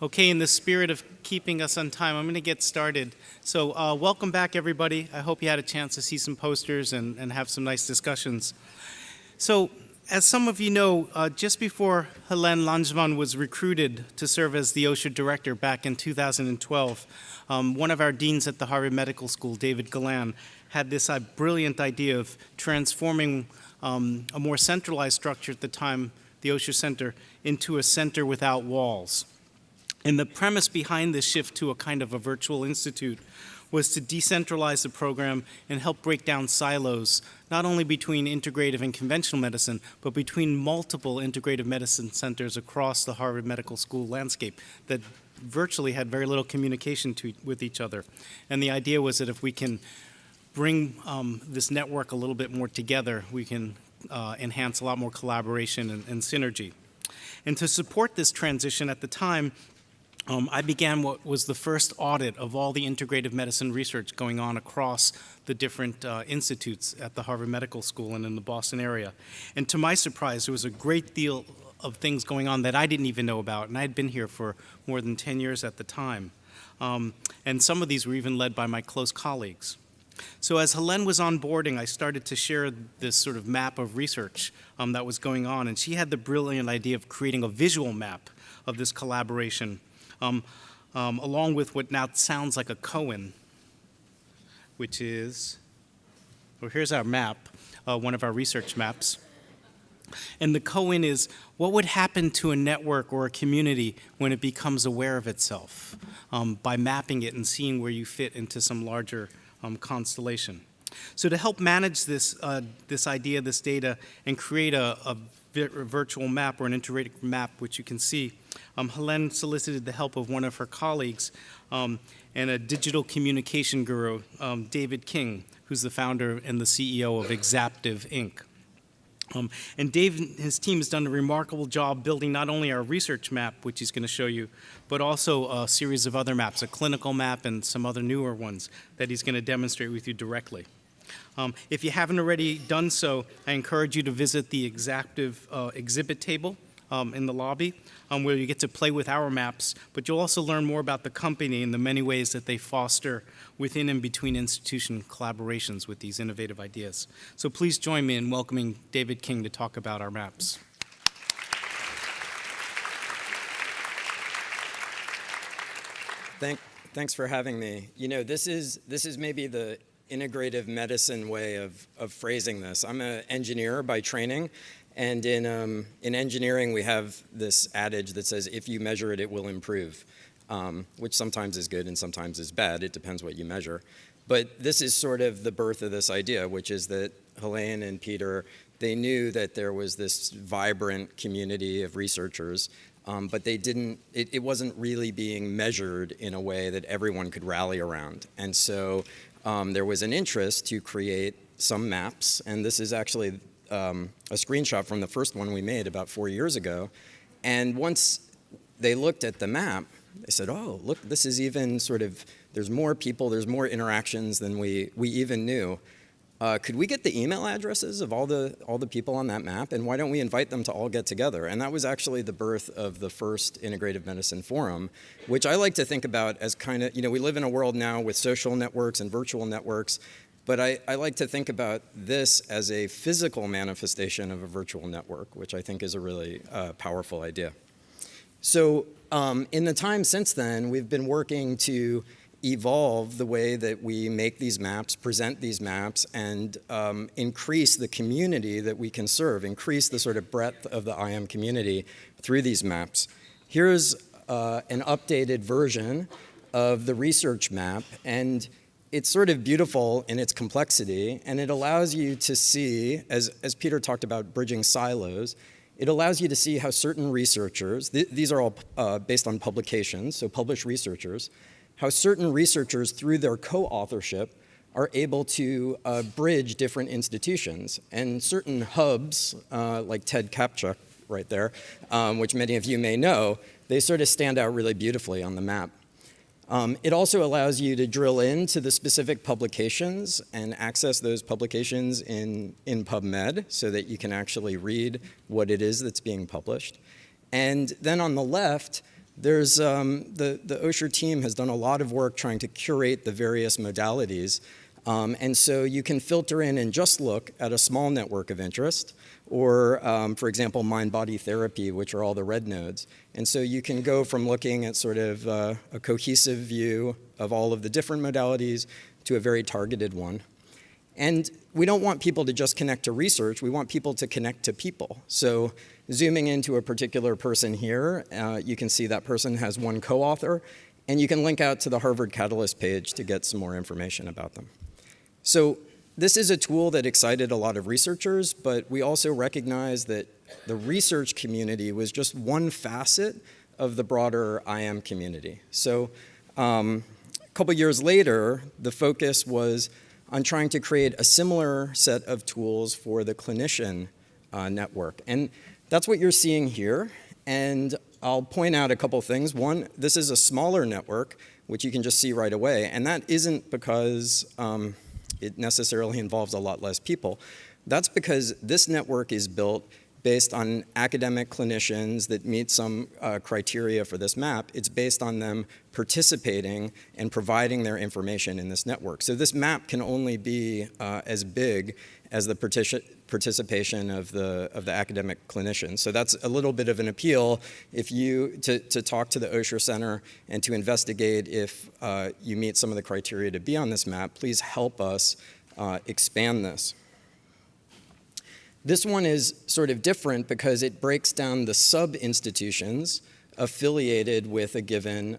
Okay, in the spirit of keeping us on time, I'm going to get started. So welcome back, everybody. I hope you had a chance to see some posters and have some nice discussions. So as some of you know, just before Helene Langevin was recruited to serve as the OSHA director back in 2012, one of our deans at the Harvard Medical School, David Galan, had this brilliant idea of transforming a more centralized structure at the time, the OSHA Center, into a center without walls. And the premise behind this shift to a kind of a virtual institute was to decentralize the program and help break down silos, not only between integrative and conventional medicine, but between multiple integrative medicine centers across the Harvard Medical School landscape that virtually had very little communication with each other. And the idea was that if we can bring this network a little bit more together, we can enhance a lot more collaboration and synergy. And to support this transition at the time, I began what was the first audit of all the integrative medicine research going on across the different institutes at the Harvard Medical School and in the Boston area. And to my surprise, there was a great deal of things going on that I didn't even know about, and I had been here for more than 10 years at the time. And some of these were even led by my close colleagues. So as Helene was onboarding, I started to share this sort of map of research that was going on, and she had the brilliant idea of creating a visual map of this collaboration. Along with what now sounds like a Cohen, which is, well, here's our map, one of our research maps. And the Cohen is what would happen to a network or a community when it becomes aware of itself by mapping it and seeing where you fit into some larger constellation. So to help manage this, this idea, this data, and create a virtual map or an integrated map, which you can see, Helene solicited the help of one of her colleagues and a digital communication guru, David King, who's the founder and the CEO of Exaptive, Inc. And Dave and his team has done a remarkable job building not only our research map, which he's going to show you, but also a series of other maps, a clinical map and some other newer ones that he's going to demonstrate with you directly. If you haven't already done so, I encourage you to visit the Exaptive exhibit table in the lobby, where you get to play with our maps, but you'll also learn more about the company and the many ways that they foster within and between institution collaborations with these innovative ideas. So please join me in welcoming David King to talk about our maps. Thanks for having me. You know, this is maybe the integrative medicine way of phrasing this. I'm an engineer by training, and in engineering we have this adage that says, if you measure it, it will improve, which sometimes is good and sometimes is bad. It depends what you measure. But this is sort of the birth of this idea, which is that Helene and Peter, they knew that there was this vibrant community of researchers, but they didn't, it wasn't really being measured in a way that everyone could rally around. And so there was an interest to create some maps, and this is actually a screenshot from the first one we made about 4 years ago. And once they looked at the map, they said, oh, look, this is even sort of, there's more people, there's more interactions than we even knew. Could we get the email addresses of all the people on that map, and why don't we invite them to all get together? And that was actually the birth of the first Integrative Medicine Forum, which I like to think about as kind of, you know, we live in a world now with social networks and virtual networks, but I like to think about this as a physical manifestation of a virtual network, which I think is a really powerful idea. So in the time since then, we've been working to evolve the way that we make these maps, present these maps, and increase the community that we can serve, increase the sort of breadth of the IM community through these maps. Here's an updated version of the research map, and it's sort of beautiful in its complexity, and it allows you to see, as Peter talked about bridging silos, it allows you to see how certain researchers, these are all based on publications, so published researchers, how certain researchers, through their co-authorship, are able to bridge different institutions. And certain hubs, like Ted Kaptchuk right there, which many of you may know, they sort of stand out really beautifully on the map. It also allows you to drill into the specific publications and access those publications in PubMed so that you can actually read what it is that's being published. And then on the left, There's, the Osher team has done a lot of work trying to curate the various modalities. And so you can filter in and just look at a small network of interest, or, for example, mind-body therapy, which are all the red nodes. And so you can go from looking at sort of a cohesive view of all of the different modalities to a very targeted one. And we don't want people to just connect to research. We want people to connect to people. So zooming into a particular person here, you can see that person has one co-author, and you can link out to the Harvard Catalyst page to get some more information about them. So this is a tool that excited a lot of researchers, but we also recognize that the research community was just one facet of the broader IM community. So a couple years later, the focus was on trying to create a similar set of tools for the clinician network. And that's what you're seeing here. And I'll point out a couple things. One, this is a smaller network, which you can just see right away. And that isn't because it necessarily involves a lot less people. That's because this network is built based on academic clinicians that meet some criteria for this map. It's based on them participating and providing their information in this network. So this map can only be as big as the participation of the academic clinicians. So that's a little bit of an appeal if to talk to the Osher Center and to investigate if you meet some of the criteria to be on this map. Please help us expand this. This one is sort of different because it breaks down the sub-institutions affiliated with a given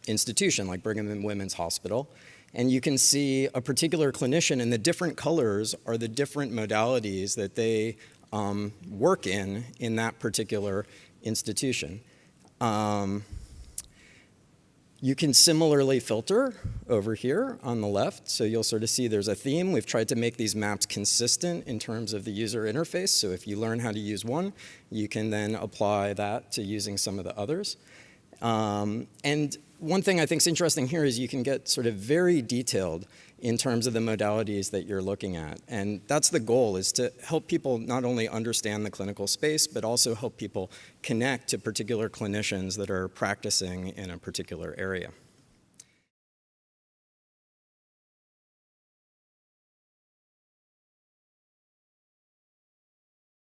institution, like Brigham and Women's Hospital. And you can see a particular clinician, and the different colors are the different modalities that they work in that particular institution. You can similarly filter over here on the left. So you'll sort of see there's a theme. We've tried to make these maps consistent in terms of the user interface. So if you learn how to use one, you can then apply that to using some of the others. And one thing I think is interesting here is you can get sort of very detailed in terms of the modalities that you're looking at. And that's the goal, is to help people not only understand the clinical space, but also help people connect to particular clinicians that are practicing in a particular area.